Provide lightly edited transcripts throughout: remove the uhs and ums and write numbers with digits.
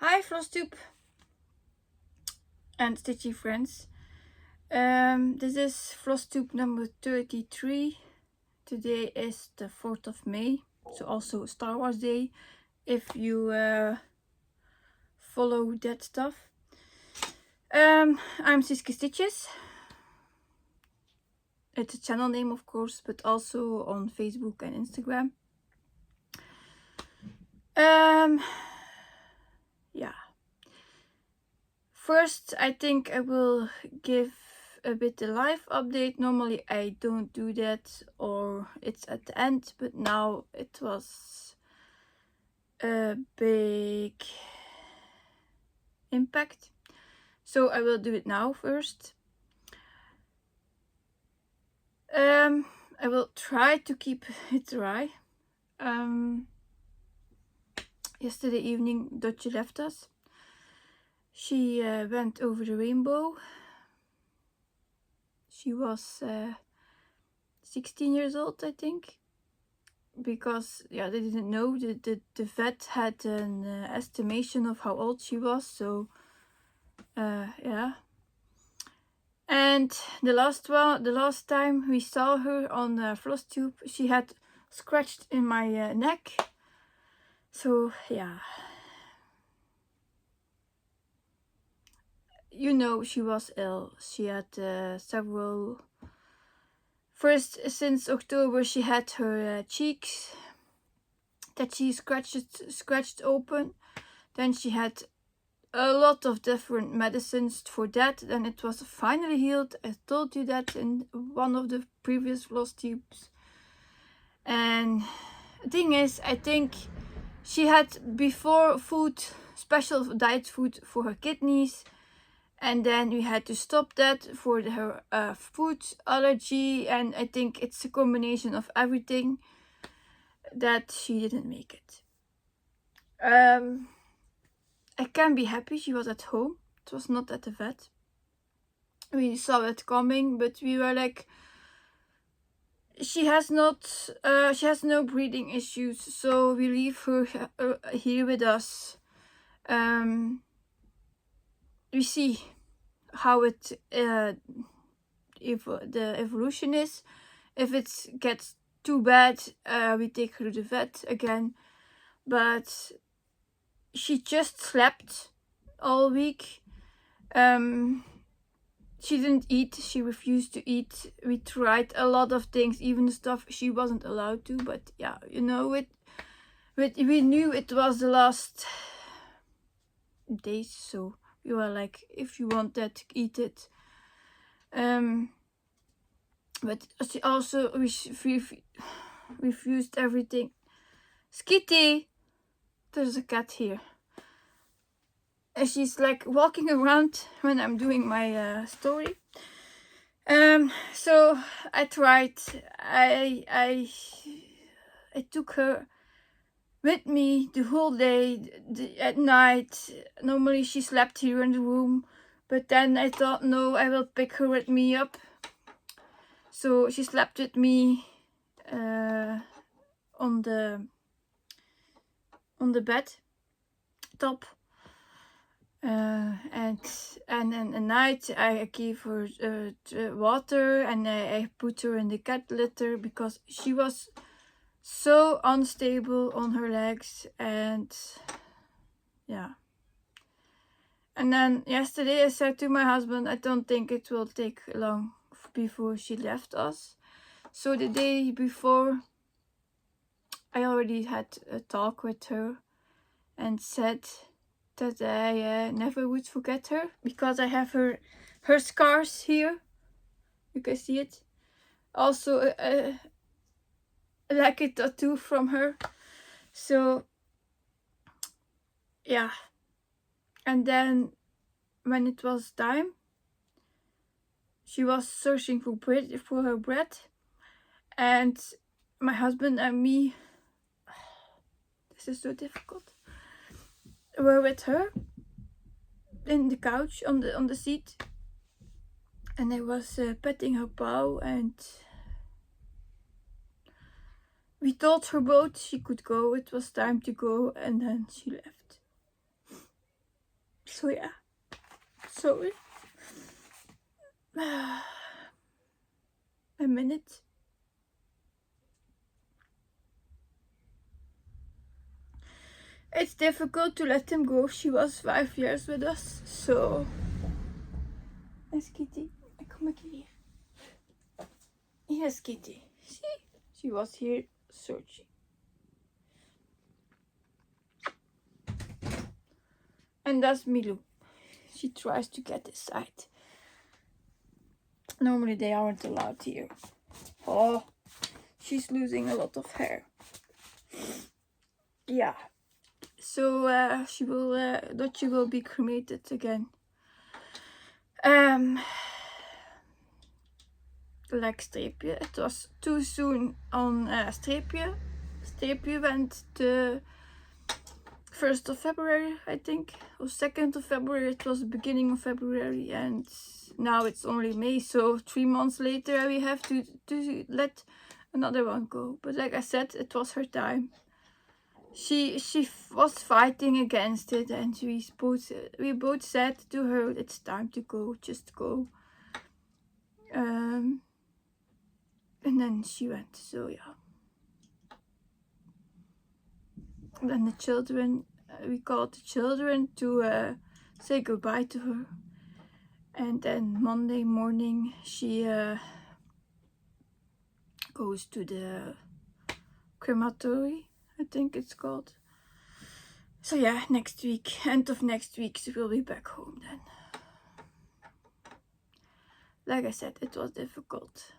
Hi Flosstube and Stitchy friends. This is Flosstube number 33. Today is the 4th of May, so also Star Wars Day, if you follow that stuff. I'm Siske Stitches. It's a channel name, of course, but also on Facebook and Instagram. Yeah. First, I think I will give a bit the live update. Normally I don't do that, or it's at the end, but now it was a big impact, so I will do it now first. I will try to keep it dry. Yesterday evening Dotje left us. She went over the rainbow. She was 16 years old, I think, because they didn't know. The vet had an estimation of how old she was, so yeah. And the last time we saw her on Flosstube, she had scratched in my neck. So yeah, she was ill. She had several. First, since October, she had her cheeks that she scratched open. Then she had a lot of different medicines for that. Then it was finally healed. I told you that in one of the previous Flosstubes. And the thing is, I think she had before special diet food for her kidneys, and then we had to stop that for her food allergy, and I think it's a combination of everything that she didn't make it. I can be happy she was at home. It was not at the vet. We saw it coming, but we were like, she has no breathing issues, so we leave her here with us. We see how the evolution is. If it gets too bad, we take her to the vet again. But she just slept all week. She didn't eat. She refused to eat. We tried a lot of things, even stuff she wasn't allowed to. But yeah, we knew it was the last days, so we were like, if you want that, eat it. But she also refused everything. Skitty! There's a cat here. And she's like walking around when I'm doing my story. So I tried. I took her with me the whole day, at night. Normally she slept here in the room, but then I thought, no, I will pick her with me up. So she slept with me on the bed top, and then at night I gave her water, and I put her in the cat litter because she was so unstable on her legs. And yeah. And then yesterday I said to my husband, I don't think it will take long before she left us. So the day before, I already had a talk with her and said that I never would forget her, because I have her scars here. You can see it. Also like a tattoo from her. So yeah. And then when it was time, she was searching for her bread, and my husband and me, this is so difficult, were with her in the couch on the seat, and I was petting her paw, and we told her both she could go. It was time to go, and then she left. So yeah. Sorry. A minute. It's difficult to let him go. She was 5 years with us, so. Yes, Kitty. Kom ik hier. Yes, Kitty. See? She was here searching. And that's Milou. She tries to get inside. Normally they aren't allowed here. Oh, she's losing a lot of hair. Yeah. So Dotje will be cremated again. Like Streepje. It was too soon on Streepje. Streepje went the 1st of February, I think, or 2nd of February. It was the beginning of February, and now it's only May, so 3 months later we have to let another one go. But like I said, it was her time. She was fighting against it, and we both said to her, it's time to go, just go. And then she went, so yeah. Then the children, we called the children to say goodbye to her. And then Monday morning she goes to the crematory, I think it's called. So yeah, next week, end of next week, she will be back home then. Like I said, it was difficult.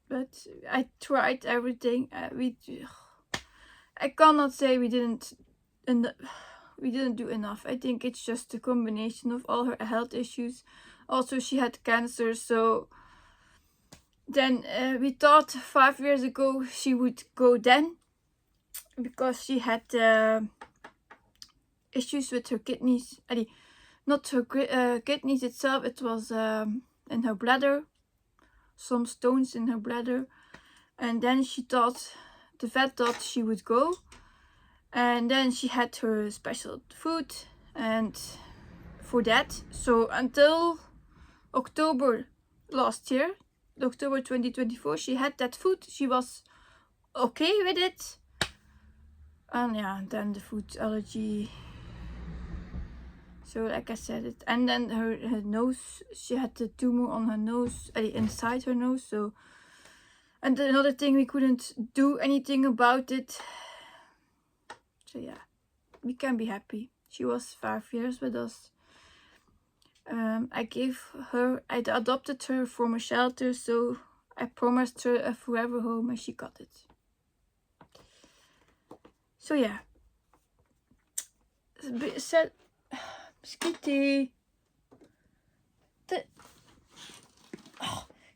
But I tried everything. I cannot say we didn't do enough. I think it's just a combination of all her health issues. Also, she had cancer, so then we thought 5 years ago she would go then, because she had issues with her kidneys. Not her kidneys itself, it was in her bladder, some stones in her bladder. And then the vet thought she would go. And then she had her special food and for that. So until October last year, October 2024, she had that food. She was okay with it. And yeah, then the food allergy. So like I said it. And then her nose, she had the tumor on her nose, inside her nose. So, and another thing, we couldn't do anything about it. So yeah, we can be happy. She was 5 years with us. I adopted her from a shelter, so I promised her a forever home, and she got it. So yeah. Skitty.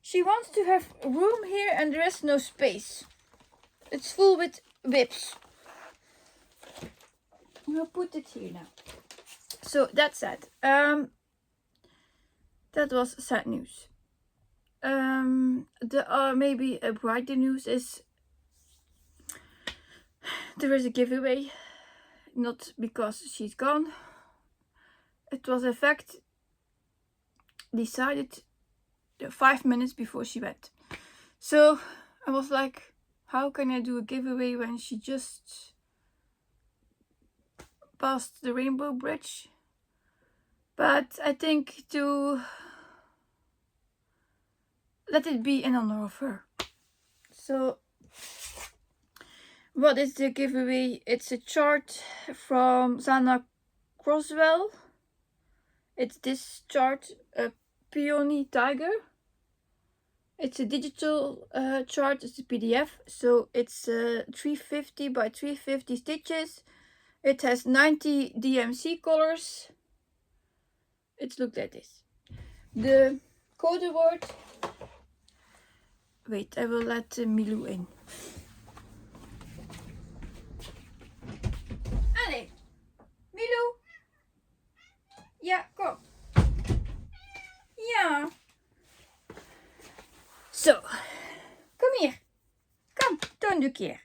She wants to have room here and there is no space. It's full with whips. We'll put it here now. So that's sad. That was sad news. Maybe a brighter news is there is a giveaway. Not because she's gone. It was in fact decided 5 minutes before she went. So I was like, how can I do a giveaway when she just passed the Rainbow Bridge? But I think to let it be in honor of her. So what is the giveaway? It's a chart from Zana Croswell. It's this chart, a Peony Tiger. It's a digital chart, it's a PDF. So it's 350 by 350 stitches. It has 90 DMC colors. It looks like this. The code word. Wait, I will let Milou in. Allee, Milou. Ja, kom. Ja. Zo. Kom hier. Kom, toon een keer.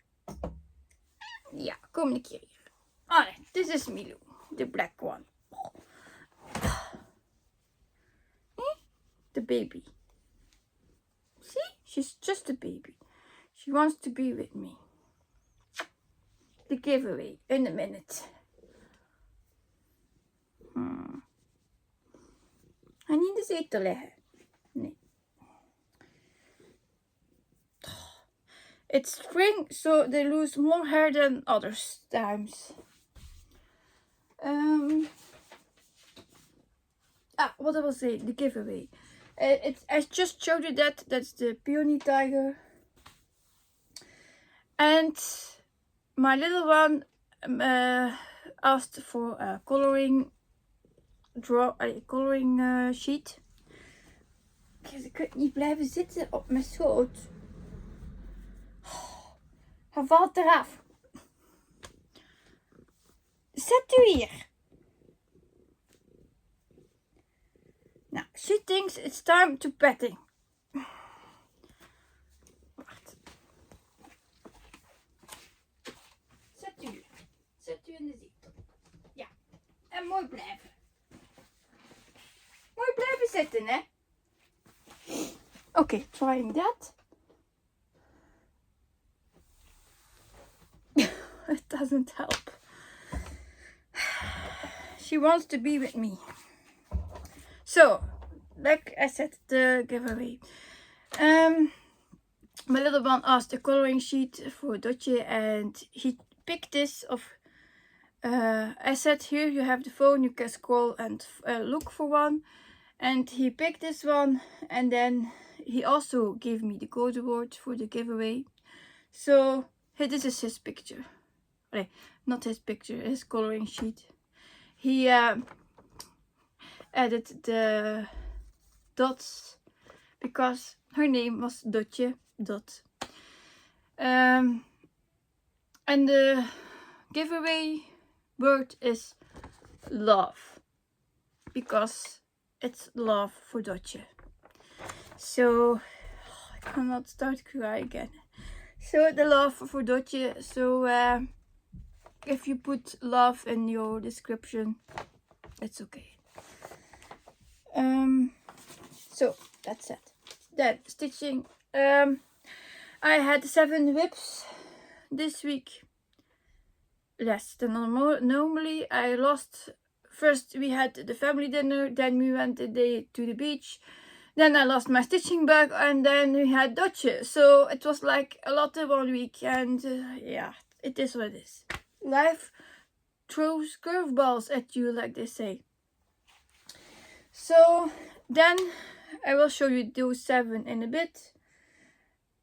Ja, kom een keer hier. Allee, this is Milou, the black one. the baby. See? She's just a baby. She wants to be with me. The giveaway in a minute. Hij niet in de zetel leggen. Nee. It's spring, so they lose more hair than other times. What I was saying, the giveaway. I just showed you that's the peony tiger. And my little one asked for a coloring sheet. Ze kunt niet blijven zitten op mijn schoot. Hij valt eraf. Zet u hier. Nou, she thinks it's time to petting. Wacht. Zet u in de zetel. Ja, en mooi blijven. Mooi blijven zitten, hè. Okay, trying that. It doesn't help. She wants to be with me. So, like I said, the giveaway. My little one asked a coloring sheet for Dotje, and he picked this of. I said, here you have the phone, you can scroll and look for one. And he picked this one, and then he also gave me the code word for the giveaway. So this is his picture. Okay, not his picture, his coloring sheet. He added the dots because her name was Dotje. Dot. And the giveaway word is love, because it's love for Dotje. So I cannot start crying again. So the love for Dotje. So if you put love in your description, it's okay. So that's it. Then stitching. I had 7 whips this week. Less than normally. I lost. First we had the family dinner, then we went to the beach, then I lost my stitching bag, and then we had Dotje. So it was like a lot in 1 week, and yeah, it is what it is. Life throws curveballs at you, like they say. So then I will show you those 7 in a bit.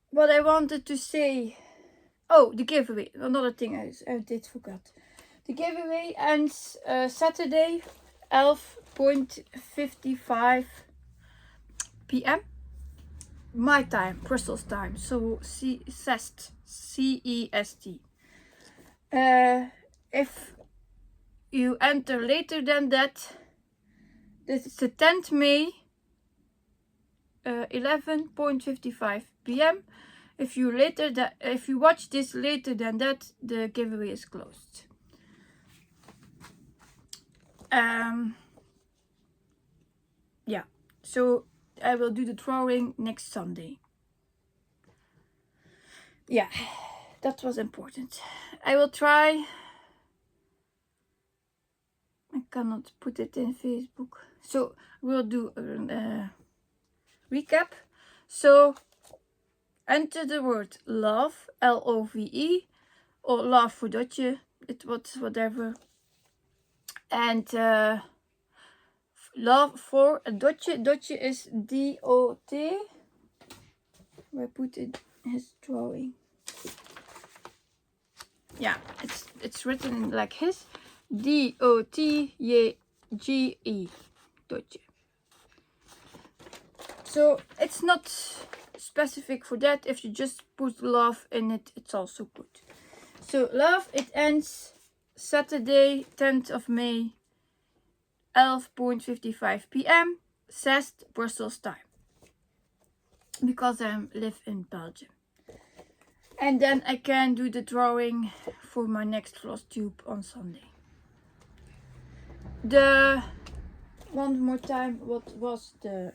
What I wanted to say, oh, the giveaway, another thing I did forget. The giveaway ends Saturday, 11:55 p.m. my time, Brussels time, so CEST, CEST. If you enter later than that, this is the 10th May, 11:55 p.m. If you watch this later than that, the giveaway is closed. Yeah, so I will do the drawing next Sunday. Yeah, that was important. I will try. I cannot put it in Facebook. So we'll do a recap. So enter the word love, Love, or love for Dotje, it was whatever. And love for Dotje. Dotje is D-O-T. Where I put it his drawing. Yeah, it's written like his. D-O-T-J-G-E. Dotje. So it's not specific for that. If you just put love in it, it's also good. So love, it ends Saturday, 10th of May, 11:55 p.m. CEST, Brussels time. Because I live in Belgium. And then I can do the drawing for my next Flosstube on Sunday. One more time, what was the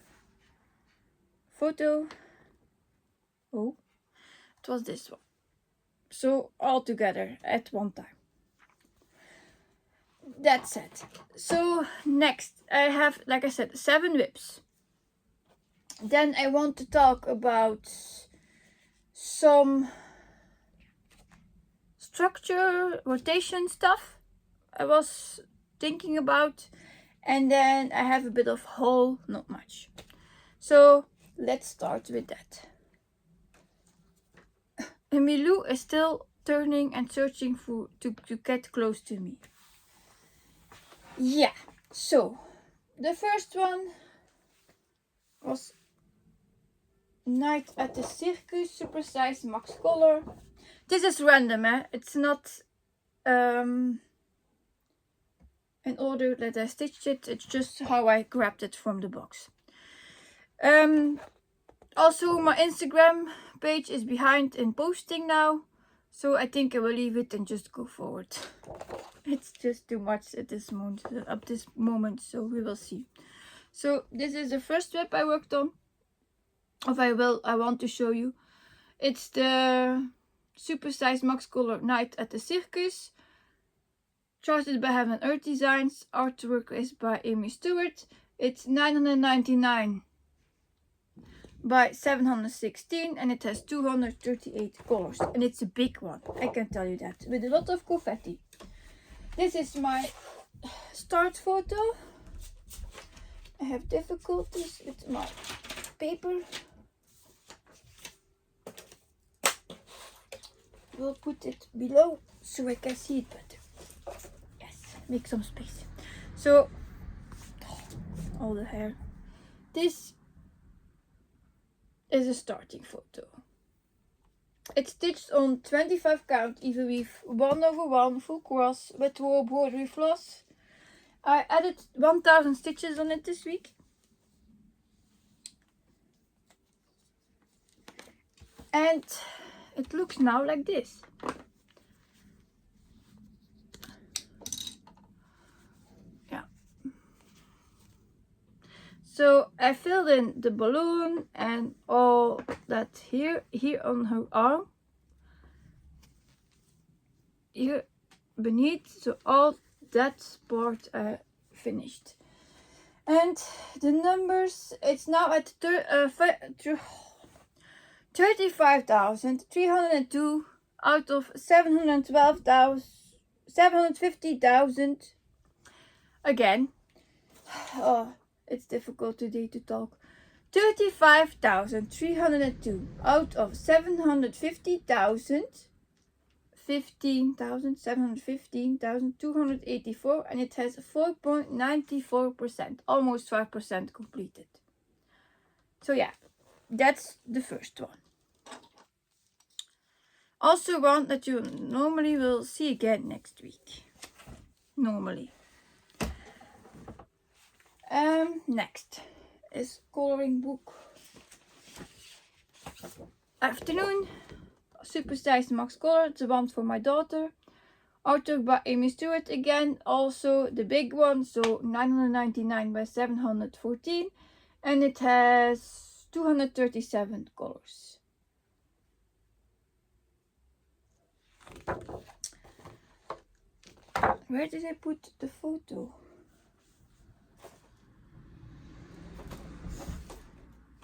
photo. Oh, it was this one. So all together at one time. That's it. So next I have, like I said, 7 whips. Then I want to talk about some structure, rotation stuff I was thinking about. And then I have a bit of haul, not much. So let's start with that. Emilou is still turning and searching to get close to me. Yeah, so the first one was Night at the Circus, supersized max color. This is random, eh? It's not in order that I stitched it. It's just how I grabbed it from the box. Also, my Instagram page is behind in posting now, so I think I will leave it and just go forward. It's just too much at this moment, so we will see. So this is the first whip I worked on. I want to show you. It's the supersized max color Night at the Circus. Charted by Heaven Earth Designs. Artwork is by Amy Stewart. It's 999 by 716 and it has 238 colors. And it's a big one, I can tell you that. With a lot of confetti. This is my start photo. I have difficulties with my paper. We'll put it below so I can see it better. Yes, make some space. So, all the hair. This is a starting photo. It's stitched on 25 count even weave 1/1 full cross with roll broderie floss. I added 1000 stitches on it this week. And it looks now like this. Yeah. So I filled in the balloon and all that here on her arm. Here beneath, so all that part I finished. And the numbers, it's now at 35,302 out of 750,000. Again, oh, it's difficult today to talk. 35,302 out of 750,000. 715,284, and it has 4.94%, almost 5% completed. So yeah, that's the first one. Also one that you normally will see again next week. Normally. Next is coloring book. Afternoon. Supersized max color, the one for my daughter. Artwork by Amy Stewart again, also the big one, so 999 by 714, and it has 237 colors. Where did I put the photo?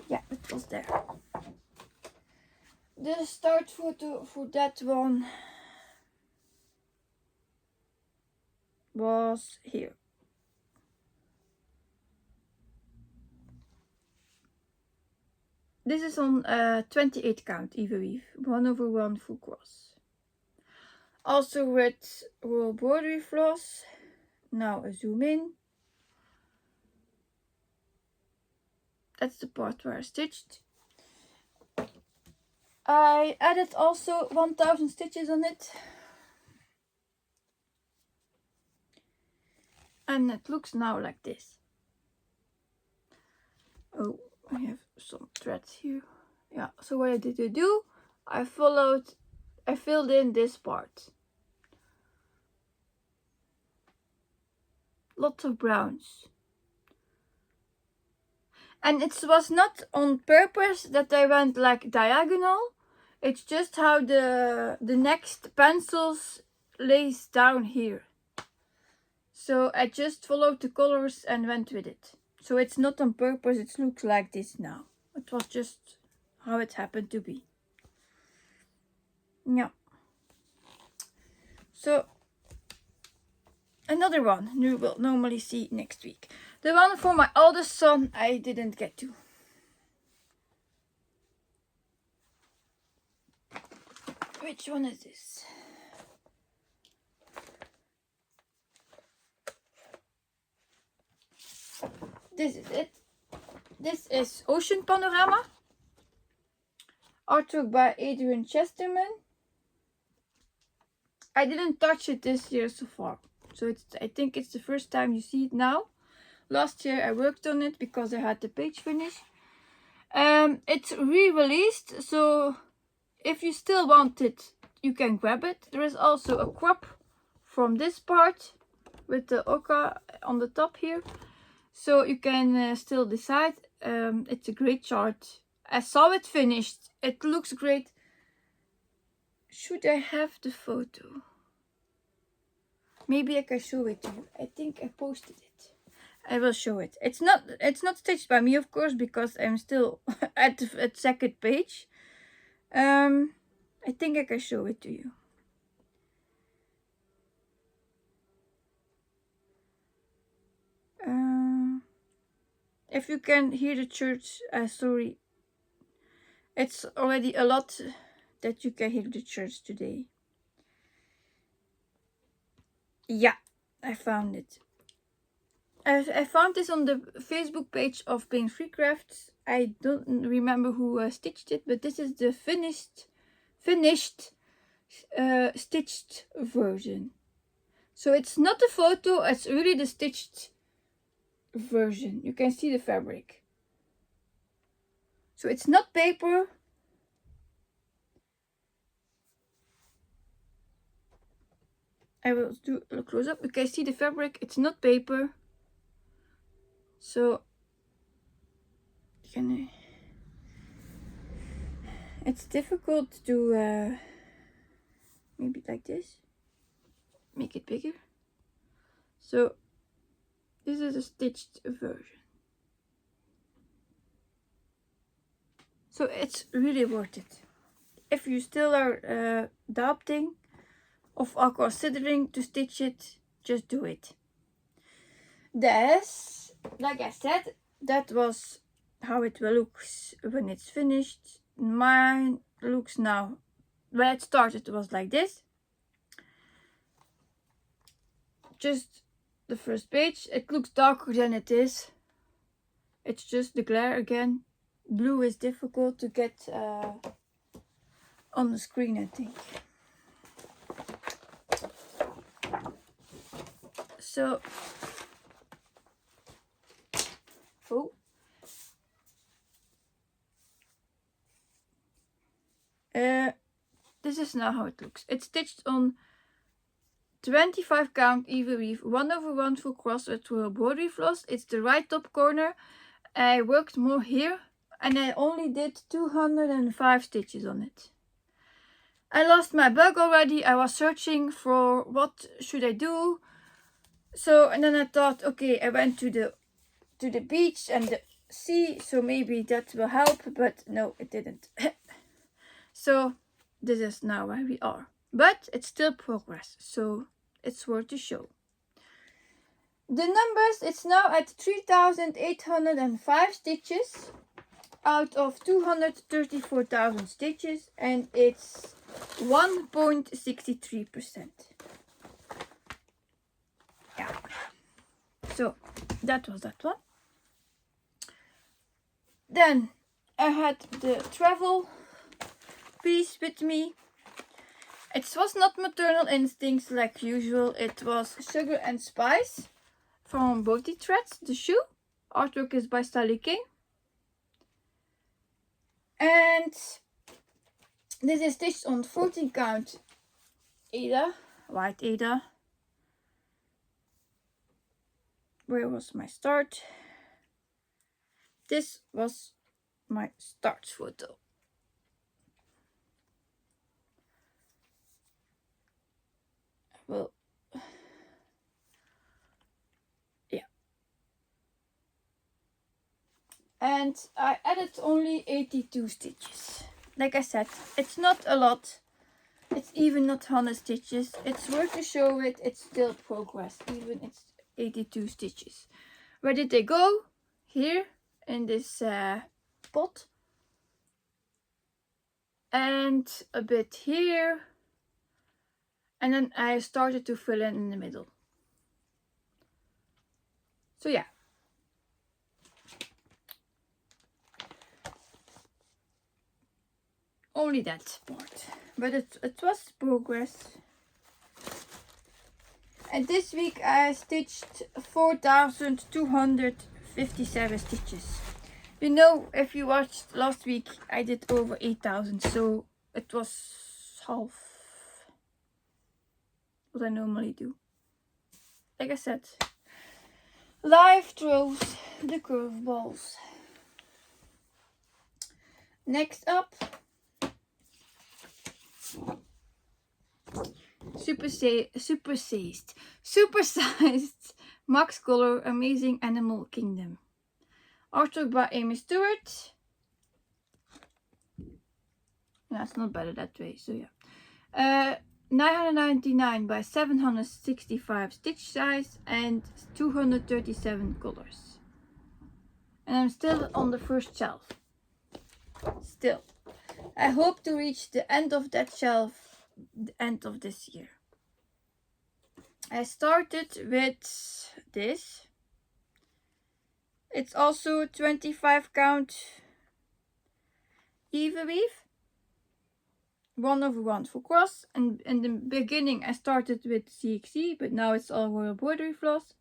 Yeah, it was there. The start photo for that one was here. This is on 28 count even weave, 1/1 full cross. Also with roll broderie floss. Now I zoom in. That's the part where I stitched. I added also 1000 stitches on it. And it looks now like this. Oh, I have some threads here. Yeah, so what I did to do, I filled in this part. Lots of browns. And it was not on purpose that I went like diagonal. It's just how the next pencils lays down here. So I just followed the colors and went with it. So it's not on purpose, it looks like this now. It was just how it happened to be. Yeah. So another one you will normally see next week. The one for my oldest son I didn't get to. Which one is this? This is it. This is Ocean Panorama. Artwork by Adrian Chesterman. I didn't touch it this year so far. So I think it's the first time you see it now. Last year I worked on it because I had the page finish. It's re-released, so if you still want it, you can grab it. There is also a crop from this part with the ochre on the top here. So you can still decide. It's a great chart. I saw it finished. It looks great. Should I have the photo? Maybe I can show it to you. I think I posted it. I will show it. It's not stitched by me, of course, because I'm still at the second page. I think I can show it to you. If you can hear the church, sorry. It's already a lot that you can hear the church today. Yeah, I found it. I found this on the Facebook page of Pain Free Crafts. I don't remember who stitched it, but this is the finished stitched version. So it's not a photo, it's really the stitched version. You can see the fabric. So it's not paper. I will do a close up. You can see the fabric. It's not paper. So it's difficult to maybe like this. Make it bigger. So this is a stitched version. So it's really worth it. If you still are doubting of are considering to stitch it, just do it. This, like I said, that was how it will look when it's finished. Mine looks now, when it started it was like this. Just the first page. It looks darker than it is. It's just the glare again. Blue is difficult to get on the screen, I think. So, this is now how it looks. It's stitched on 25 count even weave 1/1 full cross with embroidery floss. It's the right top corner. I worked more here and I only did 205 stitches on it. I lost my bug already. I was searching for what should I do. So, and then I thought, okay, I went to the beach and the sea, so maybe that will help, but no, it didn't. So this is now where we are, but it's still progress, so it's worth to show. The numbers, it's now at 3,805 stitches out of 234,000 stitches, and it's 1.63%. Yeah, so that was that one. Then I had the travel piece with me. It was not Maternal Instincts like usual. It was Sugar and Spice from Body Threads, the shoe. Artwork is by Sally King. And this is stitched on 14 count Ada, white Ada. Where was my start? this was my start photo. Well, yeah. And I added only 82 stitches. Like I said, it's not a lot. It's even not 100 stitches. It's worth to show it. It's still progress, even it's 82 stitches. Where did they go? Here in this pot. And a bit here. And then I started to fill in the middle. So yeah. Only that part. But it was progress. And this week I stitched 4,257 stitches. You know, if you watched last week, I did over 8,000. So it was half what I normally do. Like I said, life throws the curveballs. Next up, supersized Max Color Amazing Animal Kingdom. Artwork by Amy Stewart. Yeah, it's not better that way, so yeah. 999 by 765 stitch size and 237 colors. And I'm still on the first shelf. Still. I hope to reach the end of that shelf the end of this year. I started with this. It's also 25 count even weave. 1/1 for cross, and in the beginning I started with CXC, but now it's all royal bordery floss.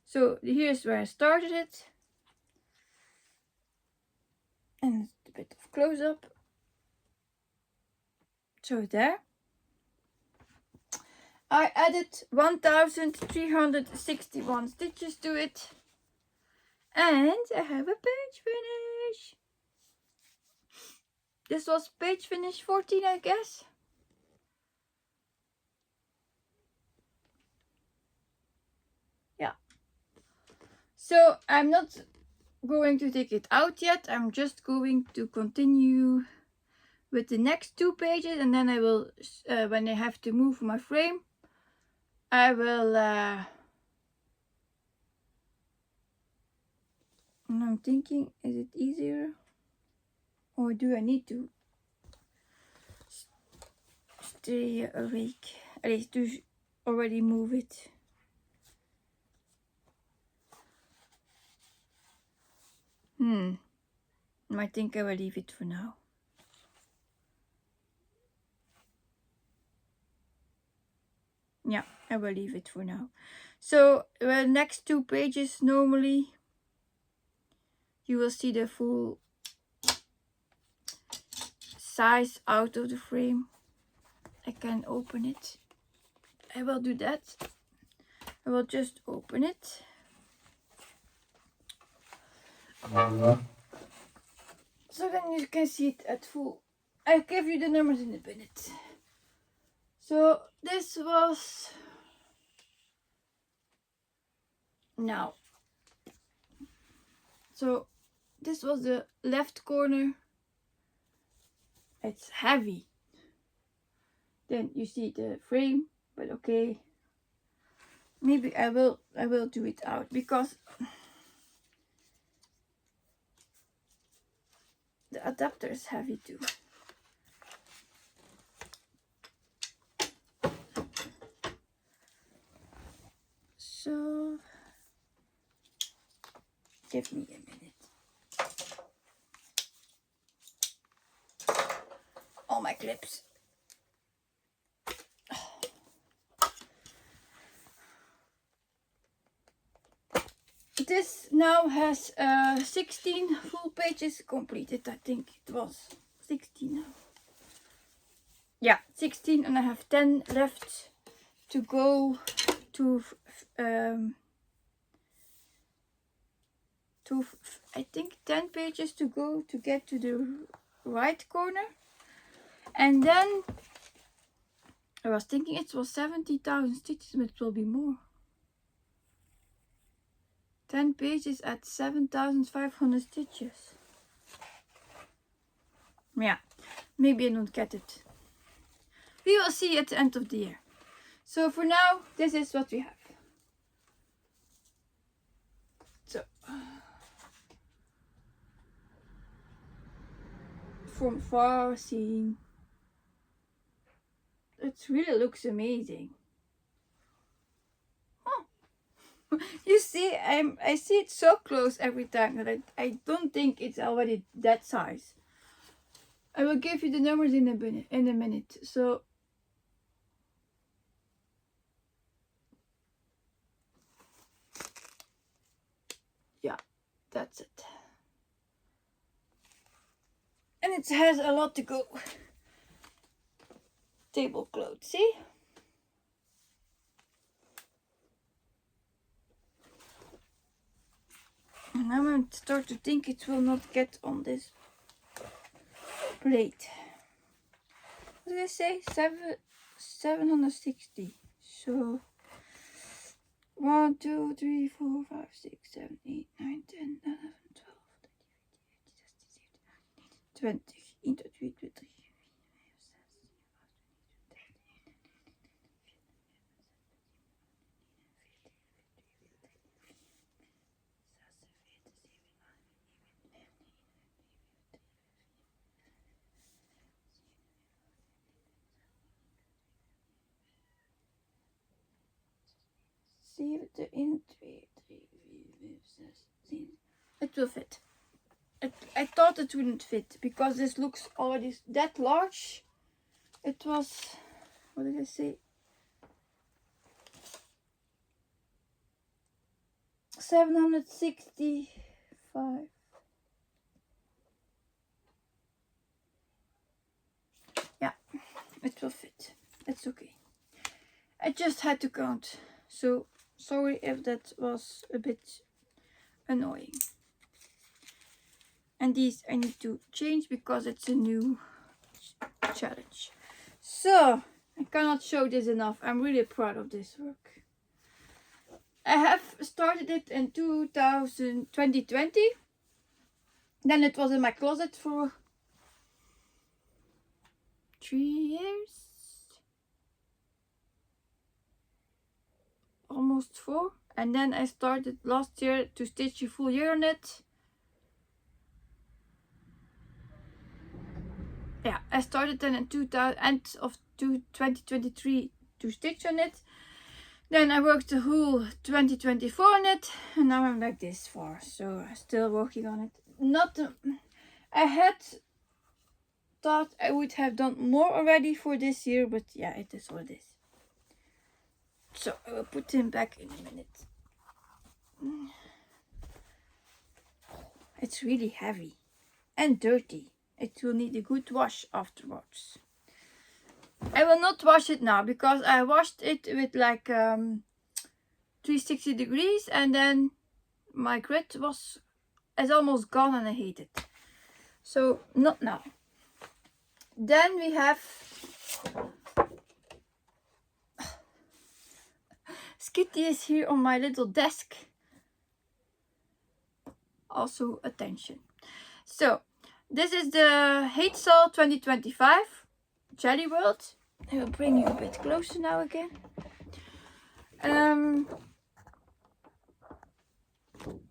So here's where I started it, and a bit of close up. So there. I added 1,361 stitches to it, and I have a page finish. This was page finish 14, I guess. Yeah. So I'm not going to take it out yet. I'm just going to continue with the next 2 pages, and then I will, when I have to move my frame, I will, and I'm thinking, is it easier? Or do I need to stay awake? At least to already move it. I think I will leave it for now. Yeah, I will leave it for now. So the next 2 pages, normally you will see the full size out of the frame. I can open it. I will do that. I will just open it. So then you can see it at full. I'll give you the numbers in a minute. So this was now. So this was the left corner. It's heavy. Then you see the frame, but okay. Maybe I will do it out because the adapter is heavy too. So give me a minute. All my clips. This now has 16 full pages completed. I think it was 16 now. Yeah, 16, and I have 10 left to go to I think 10 pages to go to get to the right corner. And then I was thinking it was 70,000 stitches, but it will be more. 10 pages at 7,500 stitches. Yeah, maybe I don't get it. We will see at the end of the year. So for now, this is what we have. So, from far seeing, it really looks amazing. Oh. You see, I see it so close every time that I don't think it's already that size. I will give you the numbers in a minute. So yeah, that's it. And it has a lot to go. Tablecloth, see? And I'm going to start to think it will not get on this plate. What did I say? 760. So 1, 2, 3, 4, 5, 6, 7, 8, 9, 10, 11, 12, 13, 14, 15, 16, 17, 18, 19, 16. It will fit. I thought it wouldn't fit because this looks already that large. It was, what did I say? 765. Yeah, it will fit. It's okay. I just had to count. So sorry if that was a bit annoying. And these I need to change because it's a new challenge. So I cannot show this enough. I'm really proud of this work. I have started it in 2020. Then it was in my closet for 3 years. Almost 4. And then I started last year to stitch a full year on it. Yeah, I started then in end of 2023 to stitch on it. Then I worked the whole 2024 on it, and now I'm like this far. So I'm still working on it. I had thought I would have done more already for this year, but yeah, it is what it is. So I will put him back in a minute. It's really heavy and dirty. It will need a good wash afterwards. I will not wash it now because I washed it with like 360 degrees and then my grit is almost gone and I hate it. So not now. Then we have Skitty is here on my little desk. Also attention. So this is the Hate Saw 2025 Jelly World. I will bring you a bit closer now again.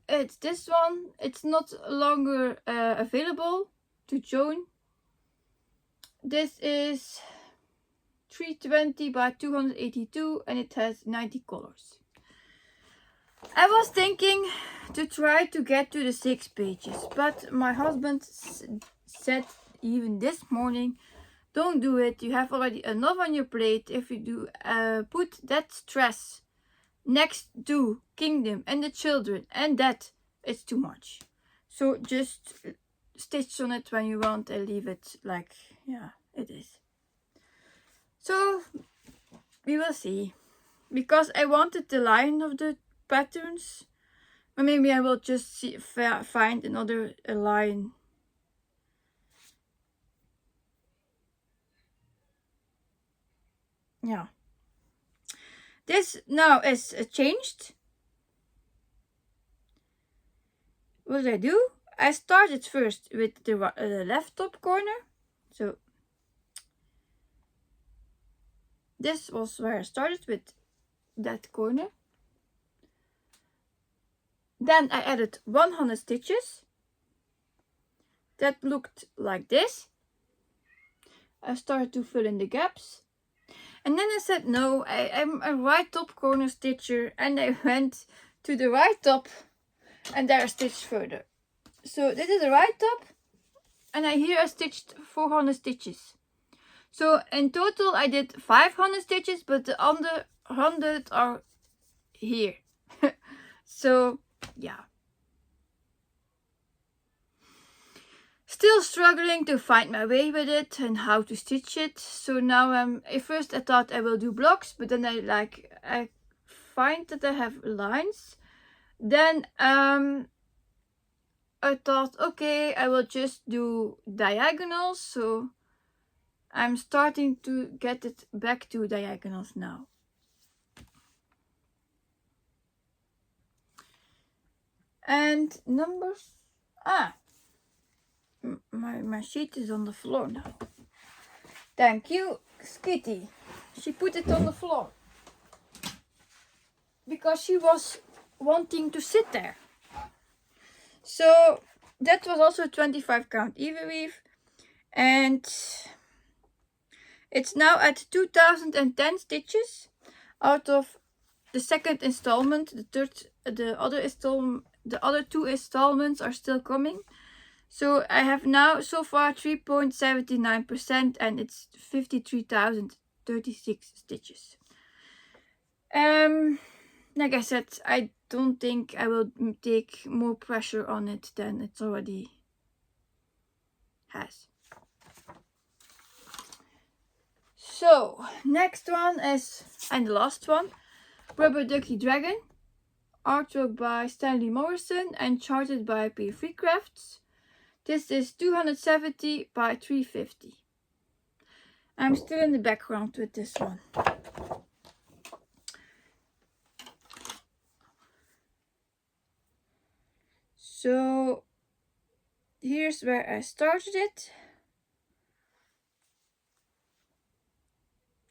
It's this one. It's not longer available to join. This is 320 by 282 and it has 90 colors. I was thinking to try to get to the 6 pages, but my husband said even this morning, don't do it. You have already enough on your plate. If you do put that stress next to Kingdom and the children and that, it's too much. So just stitch on it when you want and leave it like, yeah, it is. So we will see. Because I wanted the line of the patterns Or maybe I will just find another line. Yeah. This now is changed. What did I do? I started first with the left top corner. So this was where I started, with that corner. Then I added 100 stitches. That looked like this. I started to fill in the gaps. And then I said, no, I'm a right top corner stitcher. And I went to the right top and there I stitched further. So this is the right top. And here I stitched 400 stitches. So in total I did 500 stitches, but the other 100 are here. So yeah. Still struggling to find my way with it and how to stitch it. So now at first I thought I will do blocks, but then I find that I have lines. Then I thought, okay, I will just do diagonals. So I'm starting to get it back to diagonals now. And numbers. My sheet is on the floor now. Thank you, Skitty. She put it on the floor because she was wanting to sit there. So that was also 25 count even weave, and it's now at 2010 stitches out of the second installment. The other two installments are still coming. So I have now so far 3.79% and it's 53,036 stitches. Like I said, I don't think I will take more pressure on it than it already has. So next one is, and the last one, Rubber Ducky Dragon. Artwork by Stanley Morrison and charted by P. Free Crafts. This is 270 by 350. I'm still in the background with this one. So here's where I started it.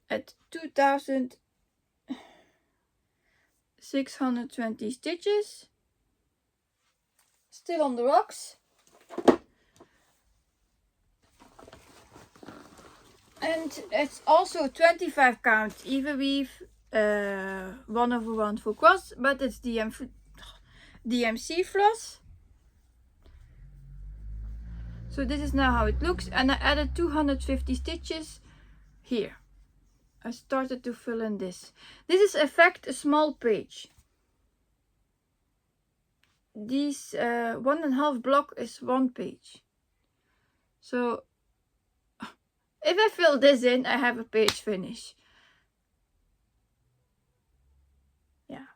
At 2,620 stitches. Still on the rocks. And it's also 25 count even weave, 1/1 full cross, but it's DMC floss. So this is now how it looks, and I added 250 stitches here. I started to fill in this. This is in fact a small page. This 1.5 block is 1 page. So if I fill this in, I have a page finish. Yeah.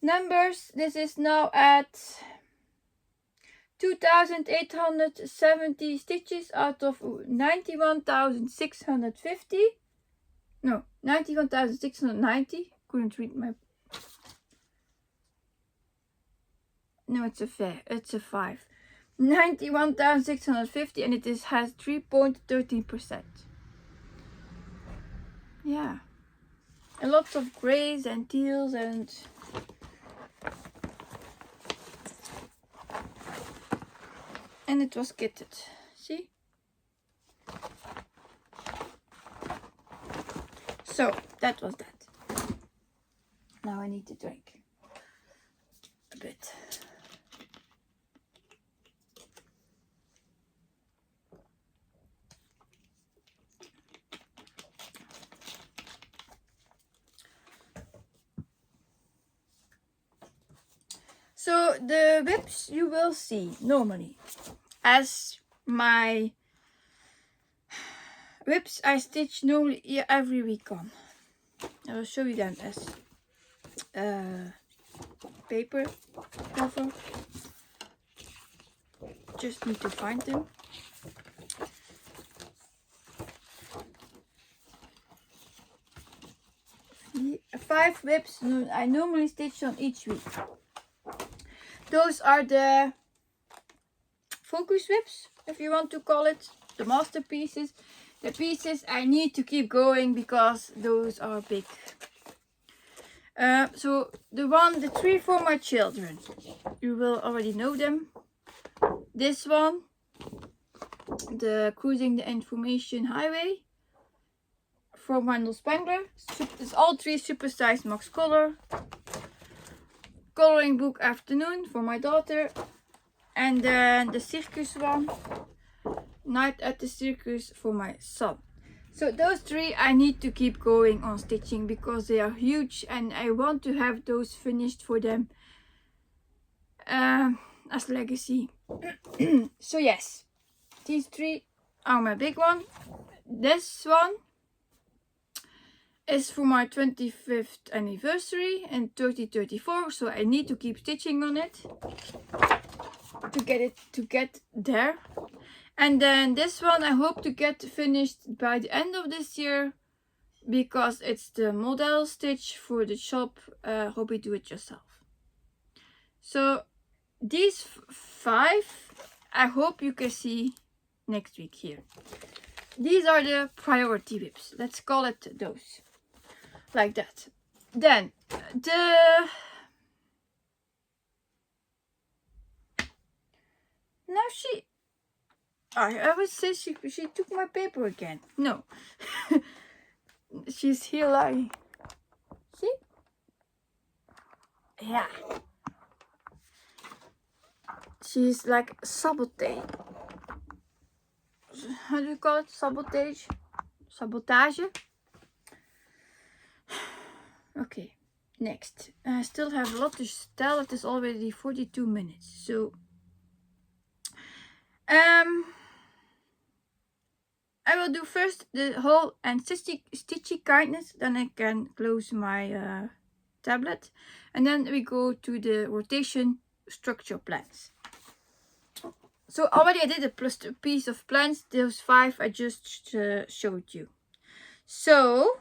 Numbers, this is now at 2,870 stitches out of 91,650. No, 91,690. Couldn't read my... No, it's a 5. 91,650 and it has 3.13%. Yeah. A lot of greys and teals and... And it was kitted. See? So, that was that. Now I need to drink a bit. So the whips you will see normally as my whips I stitch normally every week on. I will show you them as paper cover. Just need to find them. Five whips I normally stitch on each week. Those are the focus whips, if you want to call it, the masterpieces. The pieces I need to keep going because those are big. So the three for my children, you will already know them. This one, the Cruising the Information Highway from Wendell Spangler. It's all three supersized max color. Coloring book afternoon for my daughter. And then the circus one, Night at the Circus for my son. So those three I need to keep going on stitching because they are huge and I want to have those finished for them as legacy. So yes, these three are my big one. This one is for my 25th anniversary in 2034, so I need to keep stitching on it to get there. And then this one I hope to get finished by the end of this year because it's the model stitch for the shop Hobby Do It Yourself. So these five I hope you can see next week here. These are the priority whips. Let's call it those. Like that. Then now I would say she took my paper again. No. She's here lying. See? Yeah. She's like sabotage. How do you call it? Sabotage? Sabotage? Okay, next. I still have a lot to tell. It is already 42 minutes. So I will do first the whole and stitchy kindness, then I can close my tablet, and then we go to the rotation structure plans. So already I did a piece of plans. Those five I just showed you. So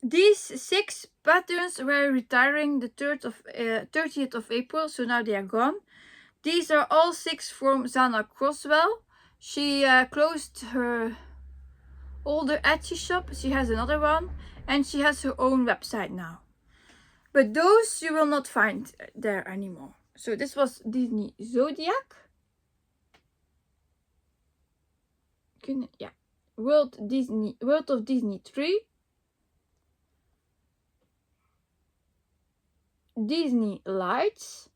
these 6 patterns were retiring the 30th of April, so now they are gone. These are all 6 from Zana Croswell. She closed her older Etsy shop. She has another one and she has her own website now. But those you will not find there anymore. So this was Disney Zodiac. Yeah. World of Disney 3. Disney Lights.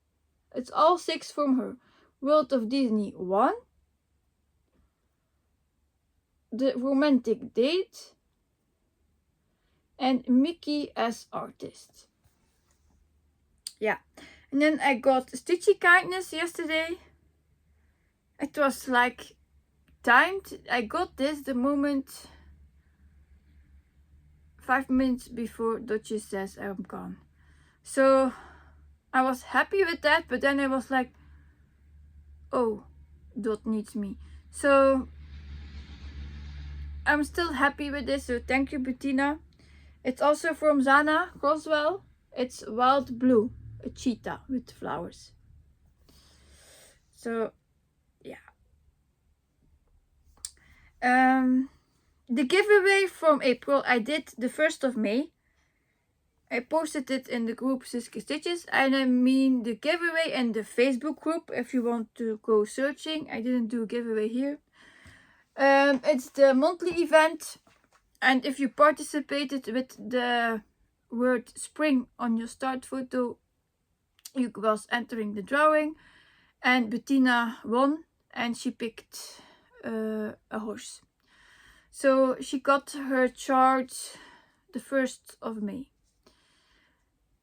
It's all 6 from her. World of Disney 1. The Romantic Date. And Mickey as Artist. Yeah. And then I got Stitchy Kindness yesterday. It was like timed. I got this the moment 5 minutes before Dotje says I'm gone. So I was happy with that, but then I was like, oh, Dot needs me. So I'm still happy with this, so thank you, Bettina. It's also from Zana Croswell. It's Wild Blue, a cheetah with flowers. So yeah. The giveaway from April I did the 1st of May. I posted it in the group Siske Stitches, and I mean the giveaway in the Facebook group if you want to go searching. I didn't do a giveaway here. It's the monthly event, and if you participated with the word spring on your start photo, you was entering the drawing, and Bettina won and she picked a horse. So she got her charge the 1st of May.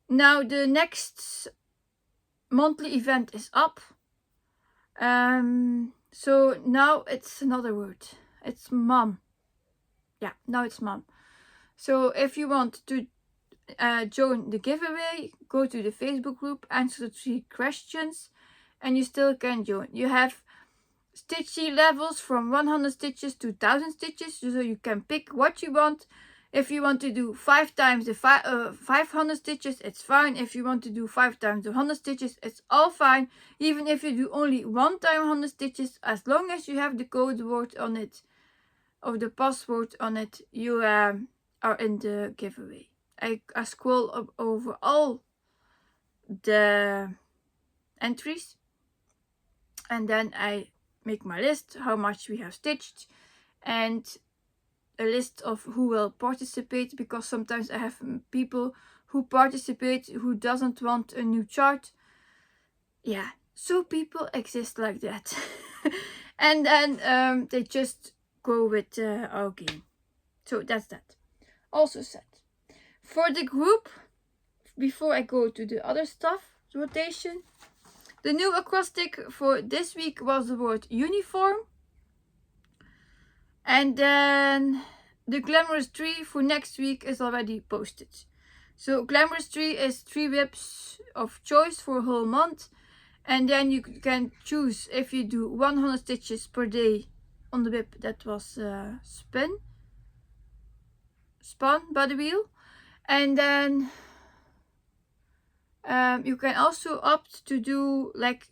Now the next monthly event is up. So now it's another word. It's mom. Yeah, now it's mom. So if you want to join the giveaway, go to the Facebook group, answer the 3 questions, and you still can join. You have stitchy levels from 100 stitches to 1000 stitches, so you can pick what you want. If you want to do 5 times the 500 stitches, it's fine. If you want to do 5 times the 100 stitches, it's all fine. Even if you do only 1 time 100 stitches, as long as you have the code word on it or the password on it, you are in the giveaway. I scroll up over all the entries, and then I make my list, how much we have stitched, and a list of who will participate, because sometimes I have people who participate who doesn't want a new chart. Yeah, so people exist like that. And then they just go with our game. So that's that. Also said. For the group, before I go to the other stuff, rotation, the new acrostic for this week was the word uniform. And then the glamorous tree for next week is already posted. So glamorous tree is 3 whips of choice for a whole month. And then you can choose if you do 100 stitches per day on the whip that was spun by the wheel. And then you can also opt to do, like,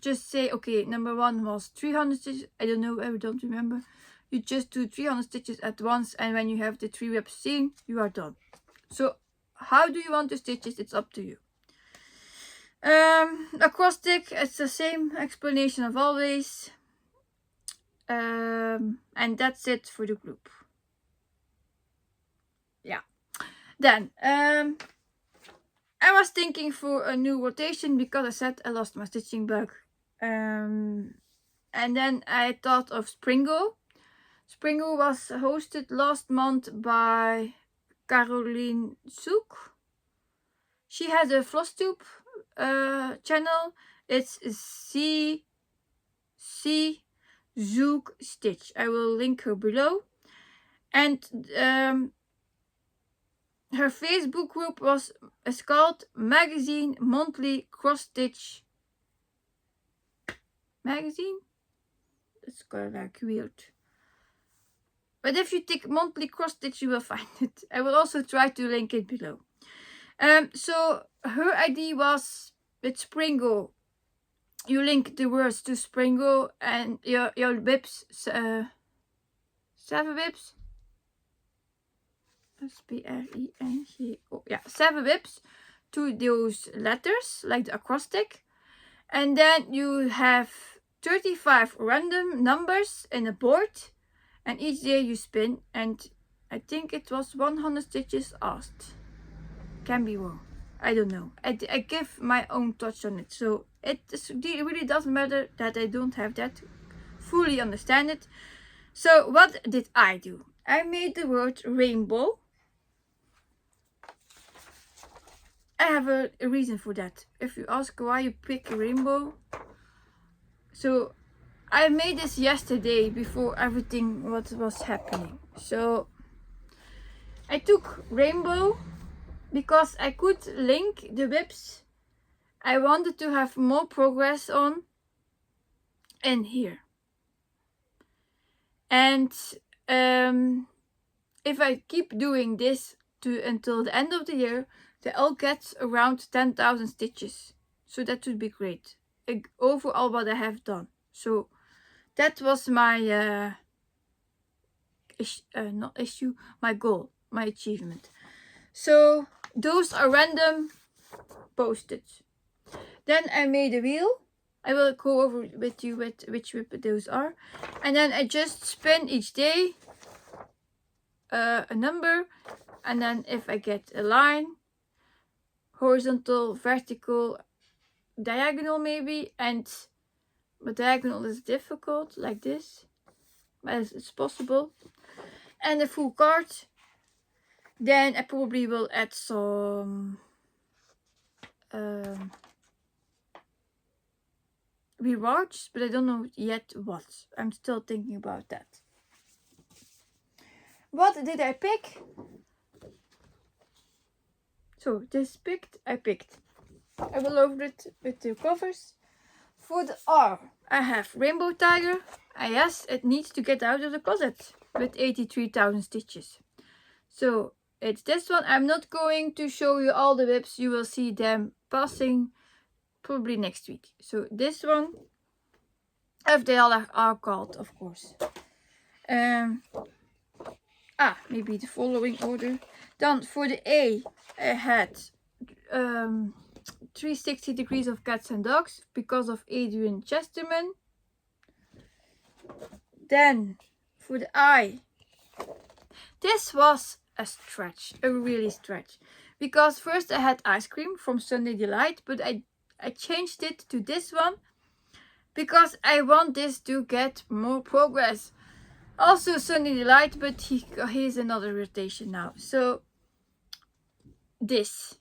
just say, okay, number 1 was 300 stitches. I don't know, I don't remember. You just do 300 stitches at once, and when you have the 3 whips seen, you are done. So how do you want the stitches? It's up to you. Acrostic, it's the same explanation of always. And that's it for the group. Yeah. Then I was thinking for a new rotation, because I said I lost my stitching bug. And then I thought of Springo. Springo was hosted last month by Caroline Zoek. She has a Flosstube channel. It's C Zoek Stitch. I will link her below. And her Facebook group is called Magazine Monthly Cross Stitch Magazine. It's kind of like weird. But if you tick monthly cross stitch, you will find it. I will also try to link it below. So her idea was with Springo. You link the words to Springo and your whips, 7 whips. S-P-R-I-N-G-O. Yeah, 7 whips to those letters, like the acrostic. And then you have 35 random numbers in a board. And each day you spin, and I think it was 100 stitches asked. Can be wrong. I don't know. I give my own touch on it. So it really doesn't matter that I don't have that. Fully understand it. So what did I do? I made the word rainbow. I have a reason for that. If you ask why you pick rainbow. So I made this yesterday before everything what was happening. So I took rainbow because I could link the whips I wanted to have more progress on in here. And if I keep doing this until the end of the year, they all get around 10,000 stitches. So that would be great. Overall what I have done. So that was my my goal, my achievement. So those are random posted. Then I made a wheel. I will go over with you with which whip those are. And then I just spin each day a number. And then if I get a line, horizontal, vertical, diagonal maybe, but diagonal is difficult, like this, but it's possible, and a full card, then I probably will add some rewards, but I don't know yet what. I'm still thinking about that. What did I pick? So this I picked. I will open it with the covers. For the R, I have Rainbow Tiger. Yes, it needs to get out of the closet with 83,000 stitches. So it's this one. I'm not going to show you all the whips. You will see them passing probably next week. So this one, if they all are called, of course. Maybe the following order. Then for the A, I had 360 Degrees of Cats and Dogs because of Adrian Chesterman. Then for the I, this was a stretch, a really stretch. Because first I had Ice Cream from Sunday Delight, but I changed it to this one because I want this to get more progress. Also Sunday Delight, but he's another rotation now. So this.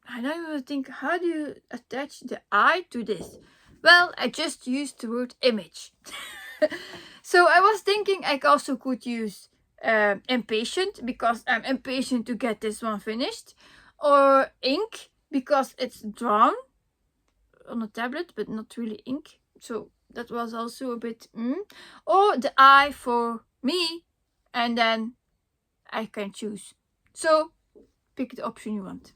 And I will think, how do you attach the I to this? Well, I just used the word image. So I was thinking I also could use impatient because I'm impatient to get this one finished. Or ink because it's drawn on a tablet but not really ink. So that was also a bit Or the I for me, and then I can choose. So pick the option you want.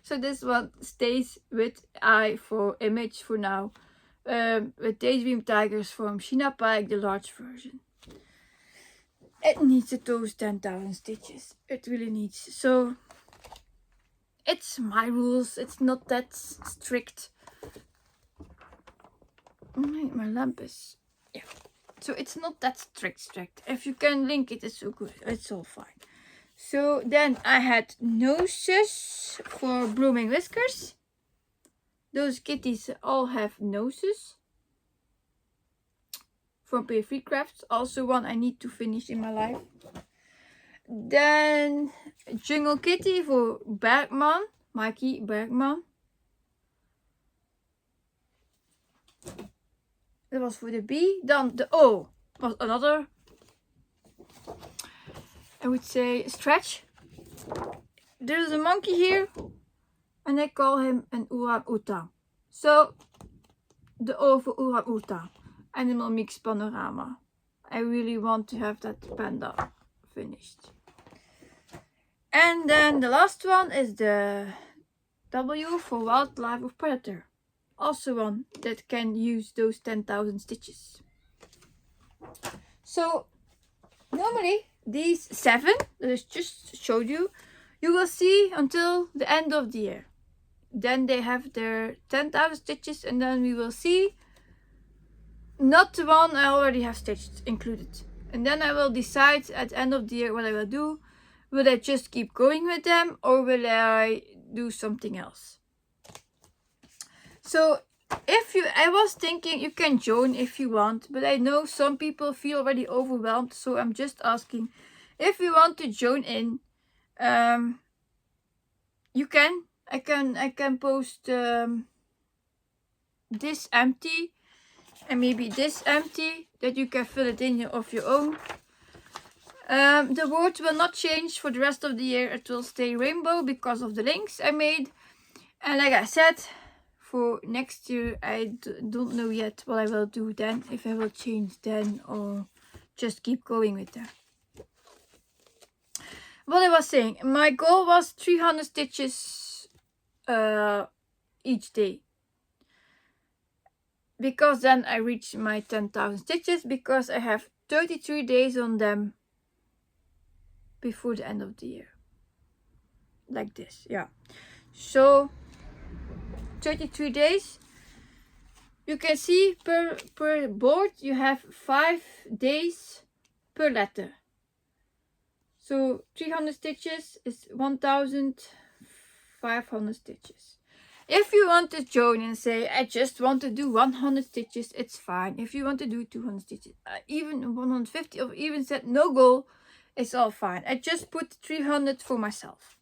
So this one stays with I for image for now. With Daydream Tigers from Sheena Pike, the large version. It needs those 10,000 stitches. It really needs. So it's my rules. It's not that strict. My lamp is... Yeah. So it's not that strict. If you can link it, it's so good. It's all fine. So then I had noses for Blooming Whiskers. Those kitties all have noses. From Pay Free Crafts. Also one I need to finish in my life. Then Jungle Kitty for Bergman. Mikey Bergman. That was for the B. Then the O was another, I would say, stretch. There's a monkey here, and I call him an orang-outang. So the O for orang-outang. Animal Mix Panorama. I really want to have that panda finished. And then the last one is the W for Wildlife of Predator. Also one that can use those 10,000 stitches. So normally these 7 that I just showed you, you will see until the end of the year. Then they have their 10,000 stitches, and then we will see not the one I already have stitched included. And then I will decide at the end of the year what I will do. Will I just keep going with them, or will I do something else? So I was thinking you can join if you want, but I know some people feel already overwhelmed. So I'm just asking if you want to join in. You can. I can post this empty and maybe this empty that you can fill it in of your own. The word will not change for the rest of the year. It will stay rainbow because of the links I made. And like I said, for next year I don't know yet what I will do then. If I will change then or just keep going with that. What I was saying, my goal was 300 stitches each day. Because then I reach my 10,000 stitches, because I have 33 days on them before the end of the year. Like this, yeah. So 33 days. You can see per board you have 5 days per letter. So 300 stitches is 1,500 stitches. If you want to join and say, I just want to do 100 stitches, it's fine. If you want to do 200 stitches, even 150, or even set no goal, it's all fine. I just put 300 for myself.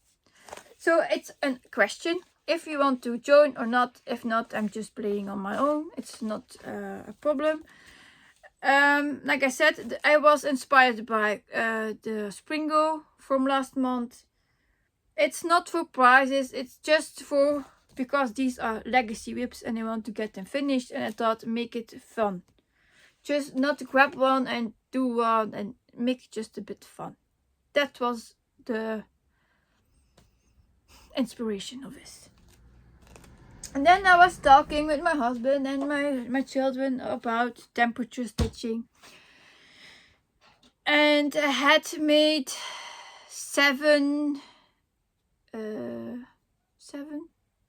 So it's a question if you want to join or not. If not, I'm just playing on my own. It's not a problem. Like I said, I was inspired by the Springo from last month. It's not for prizes, it's just for, because these are legacy whips and I want to get them finished, and I thought make it fun. Just not grab one and do one and make it just a bit fun. That was the inspiration of this. And then I was talking with my husband and my children about temperature stitching. And I had made seven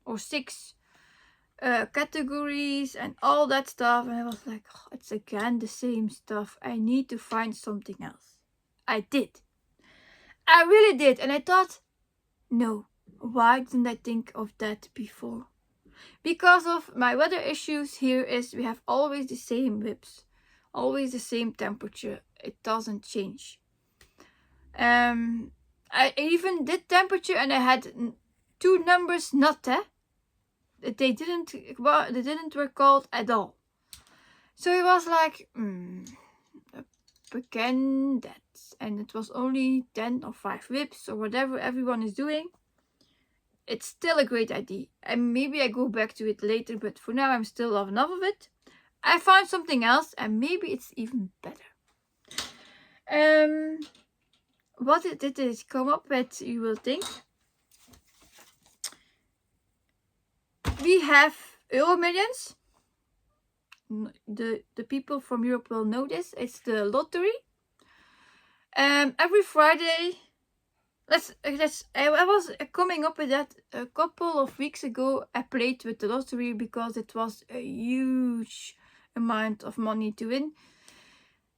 or six categories and all that stuff. And I was like, oh, it's again the same stuff. I need to find something else. I did. I really did. And I thought, no, why didn't I think of that before? Because of my weather issues here is we have always the same whips, always the same temperature. It doesn't change. I even did temperature and I had two numbers not they didn't work called at all. So it was like again that, and it was only 10 or 5 whips or whatever everyone is doing. It's still a great idea, and maybe I go back to it later, but for now I'm still loving enough of it. I found something else and maybe it's even better. What did it come up with, you will think? We have Euro Millions. The people from Europe will know this. It's the lottery. Every Friday. I was coming up with that a couple of weeks ago. I played with the lottery because it was a huge amount of money to win.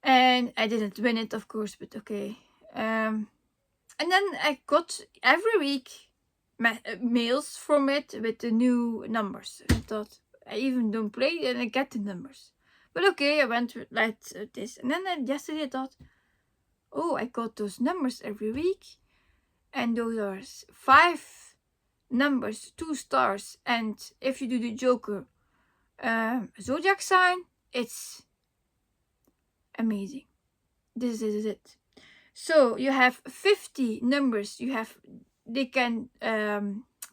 And I didn't win it, of course, but okay. And then I got every week mails from it with the new numbers. I thought, I even don't play and I get the numbers. But okay, I went with this. And then yesterday I thought, oh, I got those numbers every week. And those are 5 numbers, 2 stars. And if you do the Joker zodiac sign, it's amazing. This is it. So you have 50 numbers they can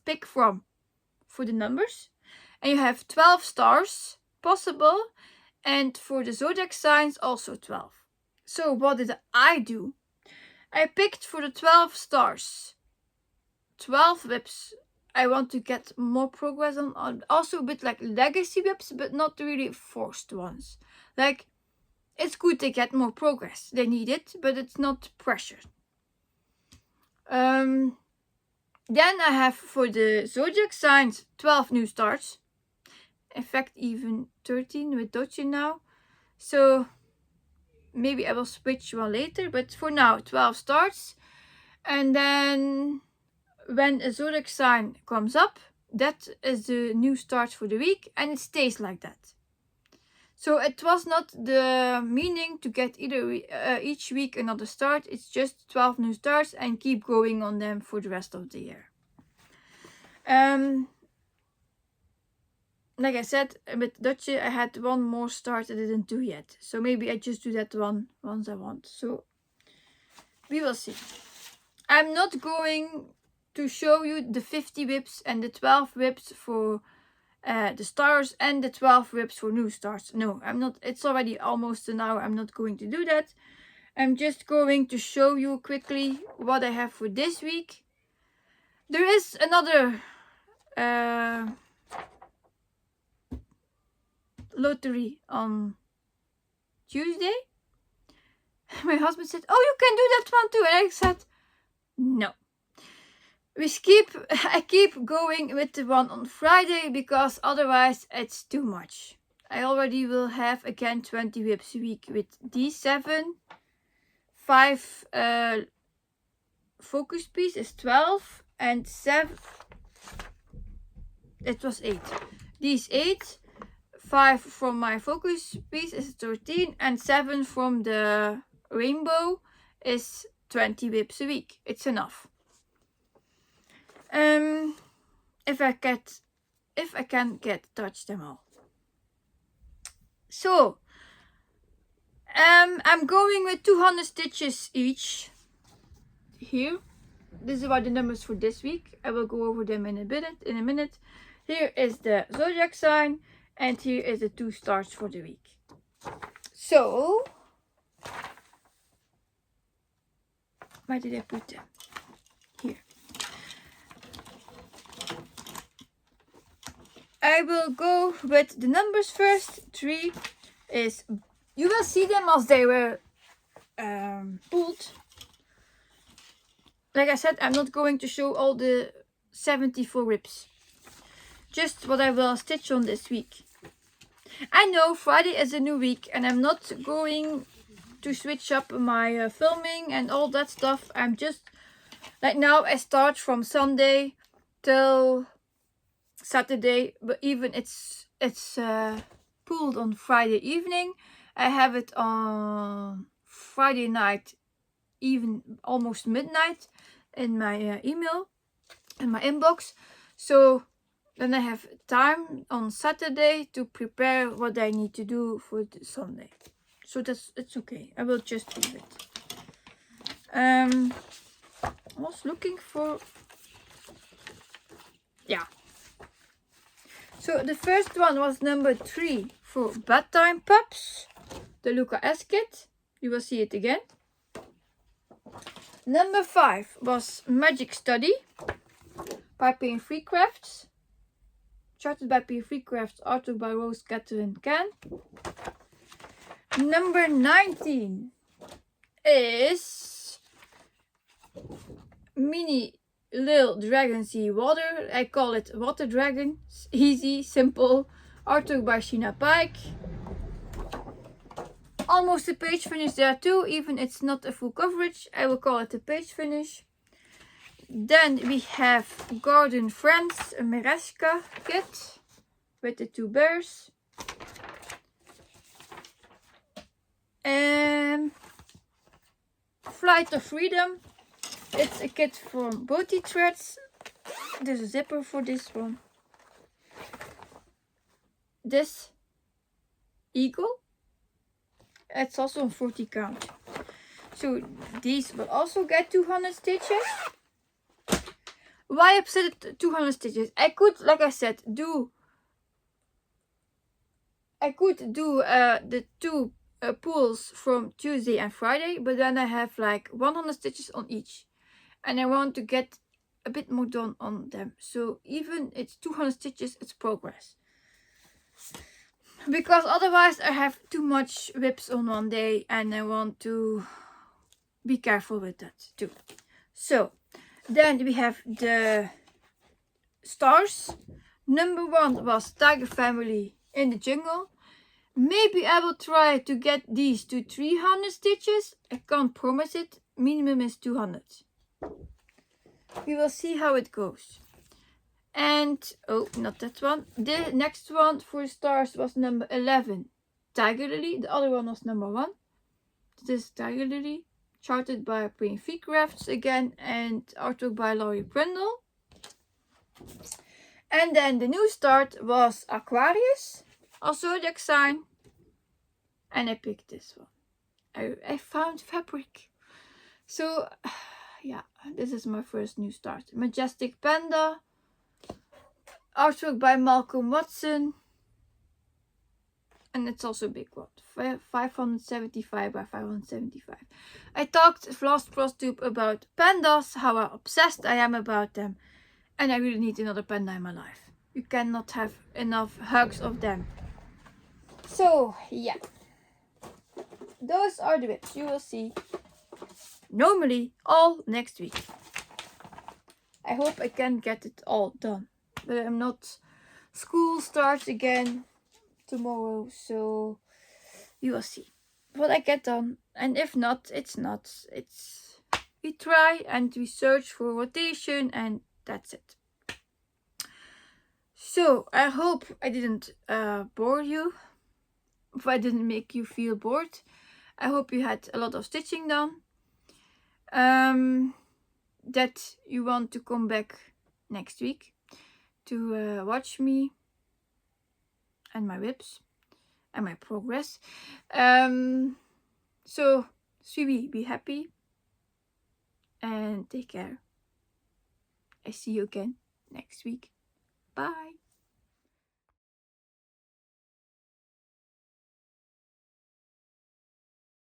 pick from for the numbers, and you have 12 stars possible, and for the zodiac signs also 12. So what did I do? I picked for the 12 stars 12 whips I want to get more progress on, also a bit like legacy whips, but not really forced ones. Like, it's good to get more progress. They need it, but it's not pressure. Then I have for the zodiac signs 12 new starts. In fact, even 13 with Dotje now. So maybe I will switch one later, but for now 12 starts. And then when a zodiac sign comes up, that is the new start for the week, and it stays like that. So it was not the meaning to get each week another start. It's just 12 new starts and keep going on them for the rest of the year. Like I said, with Dotje, I had one more start I didn't do yet. So maybe I just do that one once I want. So we will see. I'm not going to show you the 50 whips and the 12 whips for the stars and the 12 whips for new stars. No, I'm not. It's already almost an hour. I'm not going to do that. I'm just going to show you quickly what I have for this week. There is another lottery on Tuesday. My husband said, oh, you can do that one too. And I said, no. I keep going with the one on Friday because otherwise it's too much. I already will have again 20 whips a week with these 7. 5 focus piece is 12 and 7. It was 8. These 8. 5 from my focus piece is 13 and 7 from the rainbow is 20 whips a week. It's enough. If I can touch them all. So I'm going with 200 stitches each. Here, these are the numbers for this week. I will go over them in a minute. Here is the zodiac sign, and here is the 2 stars for the week. So, where did I put them? Here. I will go with the numbers first. 3 is, you will see them as they were pulled. Like I said, I'm not going to show all the 74 rips. Just what I will stitch on this week. I know Friday is a new week and I'm not going to switch up my filming and all that stuff. I'm just, like now I start from Sunday till Saturday, but even it's pulled on Friday evening. I have it on Friday night, even almost midnight, in my email, in my inbox. So then I have time on Saturday to prepare what I need to do for the Sunday. So it's okay. I will just leave it. I was looking for, yeah. So the first one was number 3 for Bedtime Pups, the Luca S kit. You will see it again. Number 5 was Magic Study by Pain-Free Crafts. Charted by Pain-Free Crafts, authored by Rose Catherine Can. Number 19 is Mini Little Dragon Sea Water. I call it Water Dragon. It's easy, simple. Authored by Sheena Pike. Almost a page finish there too, even it's not a full coverage. I will call it a page finish. Then we have Garden Friends, a Mereshka kit with the 2 bears. And Flight of Freedom. It's a kit from Boti Threads. There's a zipper for this one. This eagle. It's also on 40 count. So these will also get 200 stitches. Why I set it 200 stitches? I could, like I said, do the 2 pulls from Tuesday and Friday, but then I have like 100 stitches on each, and I want to get a bit more done on them. So even it's 200 stitches, it's progress. Because otherwise I have too much whips on one day, and I want to be careful with that too. So then we have the stars. Number 1 was Tiger Family in the Jungle. Maybe I will try to get these to 300 stitches. I can't promise it. Minimum is 200. We will see how it goes. And, oh, not that one. The next one for stars was number 11, Tiger Lily. The other one was number 1. This is Tiger Lily. Charted by Pain-Free Crafts again, and artwork by Laurie Prindle. And then the new start was Aquarius, a zodiac sign. And I picked this one. I found fabric. So, yeah, this is my first new start. Majestic Panda. Artwork by Malcolm Watson. And it's also a big one. 575 by 575. I talked Flosstube about pandas, how obsessed I am about them. And I really need another panda in my life. You cannot have enough hugs of them. So, yeah. Those are the whips. You will see normally all next week. I hope I can get it all done. But I'm not. School starts again tomorrow, so you will see what I get done. And if not, it's not. It's, we try and we search for rotation, and that's it. So I hope I didn't bore you. If I didn't make you feel bored. I hope you had a lot of stitching done. That you want to come back next week to watch me and my whips and my progress. So, Sweetie, be happy and take care. I see you again next week. Bye.